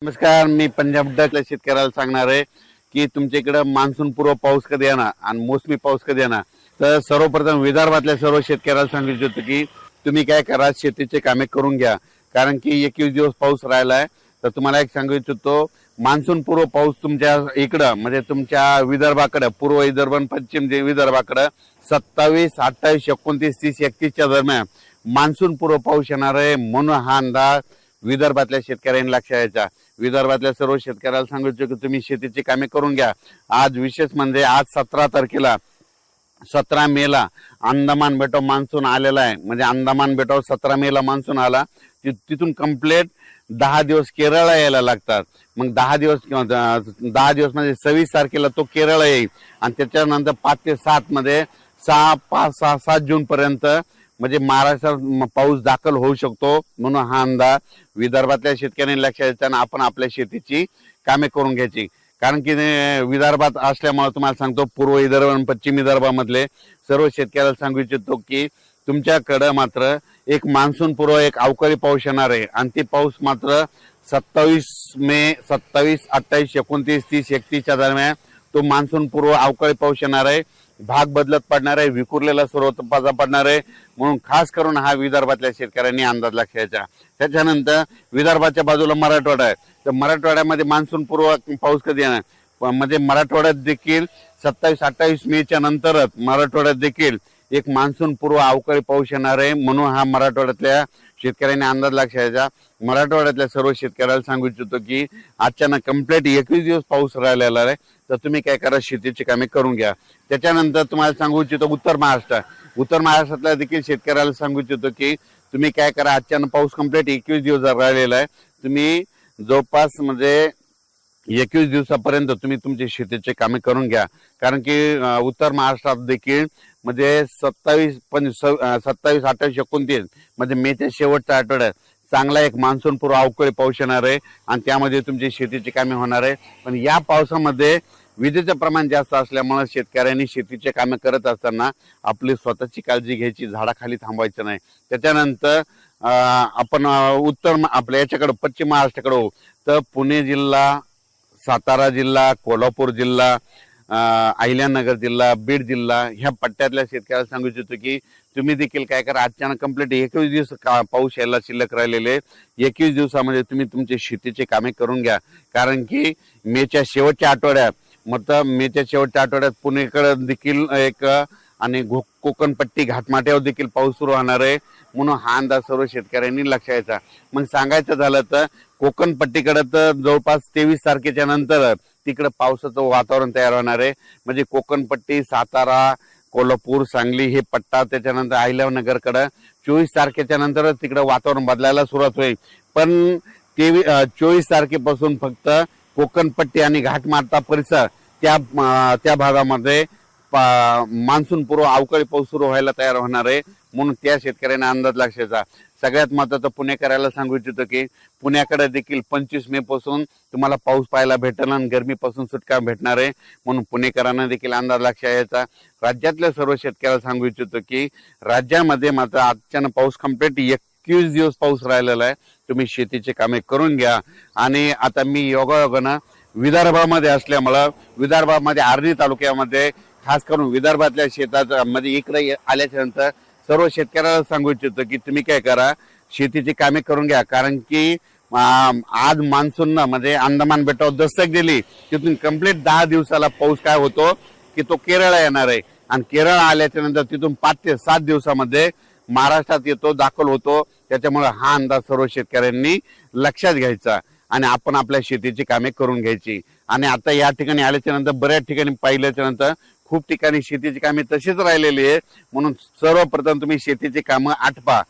नमस्कार, मी पंजाब डकल्या शेतकऱ्याला सांगणार आहे की तुमच्या इकडे मान्सून पूर्व पाऊस कधी येणार आणि मोसमी पाऊस कधी येणार। तर सर्वप्रथम विदर्भातल्या सर्व शेतकऱ्याला सांगू इच्छितो की तुम्ही काय करा, शेतीचे कामे करून घ्या, कारण की 21 दिवस पाऊस राहिला आहे। तर तुम्हाला एक सांगू इच्छितो, मान्सून पूर्व पाऊस तुमच्या इकडं म्हणजे तुमच्या विदर्भाकडे, पूर्व विदर्भ आणि पश्चिम विदर्भाकडे 27, 28, 29, 30, 31च्या दरम्यान मान्सून पूर्व पाऊस येणार आहे। म्हणून हा अंदाज विदर्भातल्या शेतकऱ्यांनी लक्षात घ्यायचा। विदर्भातल्या सर्व शेतकऱ्याला सांगू इच्छितो की तुम्ही शेतीची कामे करून घ्या। आज विशेष म्हणजे आज 17 तारखेला 17 मेला अंदमान बेटाव मान्सून आलेला आहे। म्हणजे अंदमान बेटावर 17 मेला मान्सून आला, तिथून कंप्लीट 10 दिवस केरळला यायला लागतात। मग 10 दिवस म्हणजे 26 तारखेला तो केरळ येईल आणि त्याच्यानंतर 5 ते 7 मध्ये 7 जून पर्यंत म्हणजे महाराष्ट्रात पाऊस दाखल होऊ शकतो। म्हणून हा अंदाज विदर्भातल्या शेतकऱ्यांनी लक्षात घ्यायचा आणि आपण आपल्या शेतीची कामे करून घ्यायची। कारण की विदर्भात असल्यामुळे तुम्हाला सांगतो, पूर्व विदर्भ आणि पश्चिम विदर्भामधले सर्व शेतकऱ्याला सांगू इच्छितो की तुमच्याकडे मात्र एक मान्सून पूर्व एक अवकाळी पाऊस येणार आहे आणि ते पाऊस मात्र 27 मे, 27, 28, 29, 30, 31च्या दरम्यान तो मान्सून पूर्व अवकाळी पाऊस येणार आहे। भाग बदलत पडणार आहे, विखुरलेला स्वरूपाचा पडणार आहे। म्हणून खास करून हा विदर्भातल्या शेतकऱ्यांनी अंदाज लक्षायचा। त्याच्यानंतर विदर्भाच्या बाजूला मराठवाडा आहे, तर मराठवाड्यामध्ये मान्सून पूर्व पाऊस कधी येणार, म्हणजे मराठवाड्यात देखील 27, 28 मेच्या नंतरच मराठवाड्यात देखील एक मान्सून पूर्व अवकाळी पाऊस येणार आहे। म्हणून हा मराठवाड्यातल्या शेतकऱ्यांनी अंदाज लक्षायचा। मराठवाड्यातल्या सर्व शेतकऱ्याला सांगू इच्छितो की अचानक कंप्लीट 21 दिवस पाऊस राहिलेला आहे। तर तुम्ही काय करा, शेतीची कामे करून घ्या। त्याच्यानंतर तुम्हाला सांगू इच्छितो उत्तर महाराष्ट्रातल्या देखील शेतकऱ्याला सांगू इच्छितो की तुम्ही काय करा, अचानक पाऊस कंप्लीट 21 दिवस राहिलेला आहे। तुम्ही जवळपास म्हणजे 21 दिवसापर्यंत तुम्ही तुमची शेतीचे कामे करून घ्या, कारण की उत्तर महाराष्ट्रात देखील म्हणजे 27, 28, 29 म्हणजे मेच्या शेवटच्या आठवड्यात चांगला एक मान्सून पूर्व अवकाळी पाऊस येणार आहे आणि त्यामध्ये तुमची शेतीची कामे होणार आहे। पण या पावसामध्ये विजेचं प्रमाण जास्त असल्यामुळे शेतकऱ्यांनी शेतीचे कामे करत असताना आपली स्वतःची काळजी घ्यायची, झाडाखाली थांबायचं नाही। त्याच्यानंतर आपण आपल्या याच्याकडे पश्चिम महाराष्ट्राकडे होऊ तर पुणे जिल्हा, सातारा जिल्हा, कोल्हापूर जिल्हा, अहिल्यानगर जिल्हा, बीड जिल्हा ह्या पट्ट्यातल्या शेतकऱ्याला सांगू इच्छितो की तुम्ही देखील काय करा, अचानक कंप्लीट 21 दिवस पाऊस यायला शिल्लक राहिलेले 21 दिवसामध्ये तुम्ही तुमची शेतीची कामे करून घ्या। कारण की मेच्या शेवटच्या आठवड्यात पुणेकडे देखील एक आणि कोकणपट्टी घाटमाट्यावर देखील पाऊस सुरू होणार आहे। म्हणून हा अंदाज सर्व शेतकऱ्यांनी लक्षात घ्यायचा। मग सांगायचं झालं तर कोकणपट्टीकडे तर जवळपास 23 तारखेच्या नंतर तिकडे पावसाचं वातावरण तयार होणार आहे। म्हणजे कोकणपट्टी, सातारा, कोल्हापूर, सांगली हे पट्टा, त्याच्यानंतर अहिल्यानगरकडे 24 तारखेच्या नंतर तिकडे वातावरण बदलायला सुरुवात होईल। पण 24 तारखेपासून फक्त कोकणपट्टी आणि घाटमाटा परिसर त्या भागामध्ये मान्सून पूर्व अवकाळी पाऊस सुरू व्हायला तयार होणार आहे। म्हणून त्या शेतकऱ्यांना अंदाज लक्षायचा। सगळ्यात महत्त्वाचं पुणेकराला सांगू इच्छितो की पुण्याकडे देखील 25 मे पासून तुम्हाला पाऊस पाहायला भेटेल आणि गरमीपासून सुटका भेटणार आहे। म्हणून पुणेकरांना देखील अंदाज लक्षात यायचा। राज्यातल्या सर्व शेतकऱ्याला सांगू इच्छितो की राज्यामध्ये मात्र अचानक पाऊस कंप्लीट 21 दिवस पाऊस राहिलेला आहे। तुम्ही शेतीचे कामे करून घ्या। आणि आता मी योगायोगानं विदर्भामध्ये असल्यामुळं विदर्भामध्ये आर्णी तालुक्यामध्ये खास करून विदर्भातल्या शेतात मध्ये इकडे आल्याच्या नंतर सर्व शेतकऱ्याला सांगू इच्छितो की तुम्ही काय करा, शेतीची कामे करून घ्या। कारण की आज मान्सून म्हणजे अंदमान बेटावर दस्तक दिली, तिथून कंप्लीट 10 दिवसाला पाऊस काय होतो की तो केरळला येणार आहे आणि केरळ आल्याच्या नंतर तिथून 5 ते 7 दिवसामध्ये महाराष्ट्रात येतो, दाखल होतो। त्याच्यामुळे हा अंदाज सर्व शेतकऱ्यांनी लक्षात घ्यायचा आणि आपण आपल्या शेतीची कामे करून घ्यायची। आणि आता या ठिकाणी आल्याच्या नंतर बऱ्याच ठिकाणी पाहिल्याच्या नंतर खूप ठिकाणी शेतीची कामे तशीच राहिलेली आहे। म्हणून सर्वप्रथम तुम्ही शेतीची कामं आटपा।